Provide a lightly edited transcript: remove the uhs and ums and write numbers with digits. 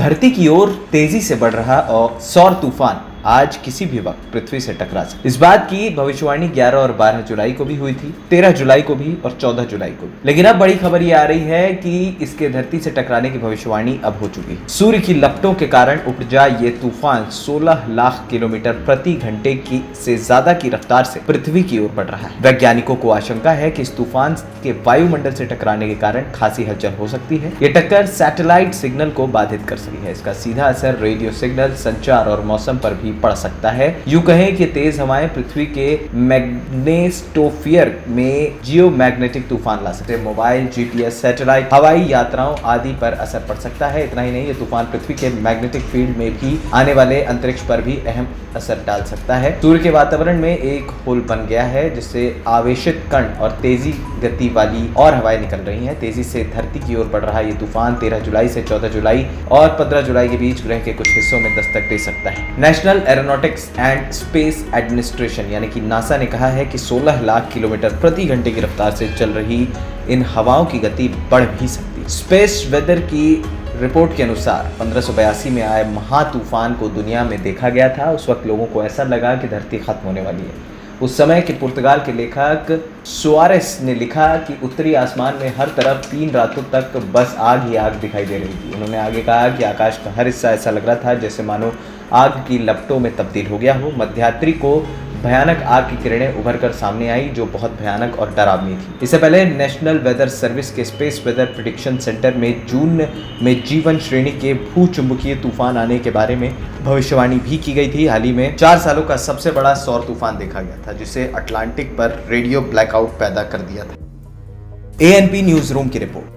धरती की ओर तेजी से बढ़ रहा और सौर तूफान आज किसी भी वक्त पृथ्वी से टकरा सकता है। इस बात की भविष्यवाणी 11 और 12 जुलाई को भी हुई थी, 13 जुलाई को भी और 14 जुलाई को भी। लेकिन अब बड़ी खबर ये आ रही है कि इसके धरती से टकराने की भविष्यवाणी अब हो चुकी है। सूर्य की लपटों के कारण उपजा ये तूफान 16 लाख किलोमीटर प्रति घंटे की से ज्यादा की रफ्तार से पृथ्वी की ओर बढ़ रहा है। वैज्ञानिकों को आशंका है कि इस तूफान के वायुमंडल से टकराने के कारण खासी हलचल हो सकती है। ये टक्कर सैटेलाइट सिग्नल को बाधित कर सकती है। इसका सीधा असर रेडियो सिग्नल, संचार और मौसम पर भी पड़ सकता है। यूं कहें कि तेज हवाएं पृथ्वी के मैग्नेटोस्फीयर में जियोमैग्नेटिक तूफान ला सकते हैं। मोबाइल, जीपीएस, सैटेलाइट, हवाई यात्राओं आदि पर असर पड़ सकता है। इतना ही नहीं, ये तूफान पृथ्वी के मैग्नेटिक फील्ड में भी आने वाले अंतरिक्ष पर भी अहम असर डाल सकता है। सूर्य के वातावरण में एक होल बन गया है जिससे आवेशित कण और तेजी गति वाली और हवाएं निकल रही हैं। तेजी से धरती की ओर बढ़ रहा ये तूफान 13 जुलाई से 14 जुलाई और 15 जुलाई के बीच ग्रह के कुछ हिस्सों में दस्तक दे सकता है। National aeronautics and space administration यानी कि नासा ने कहा है कि 16 लाख किलोमीटर प्रति घंटे की रफ्तार से चल रही इन हवाओं की गति बढ़ भी सकती है। स्पेस वेदर की रिपोर्ट के अनुसार 1582 में आए महा तूफान को दुनिया में देखा गया था। उस वक्त लोगों को ऐसा लगा कि धरती खत्म होने वाली है। उस समय के पुर्तगाल के लेखक सुआरेस ने लिखा कि उत्तरी आसमान में हर तरफ 3 रातों तक बस आग ही आग दिखाई दे रही थी। उन्होंने आगे कहा कि आकाश का हर हिस्सा ऐसा लग रहा था जैसे मानो आग की लपटों में तब्दील हो गया हो। मध्यरात्रि को भयानक आग की किरणें उभर कर सामने आई जो बहुत भयानक और डरावनी थी। इससे पहले नेशनल वेदर सर्विस के स्पेस वेदर प्रेडिक्शन सेंटर में जून में जीवन श्रेणी के भूचुंबकीय तूफान आने के बारे में भविष्यवाणी भी की गई थी। हाल ही में 4 सालों का सबसे बड़ा सौर तूफान देखा गया था जिसे अटलांटिक पर रेडियो ब्लैकआउट पैदा कर दिया था। ANP न्यूज रूम की रिपोर्ट।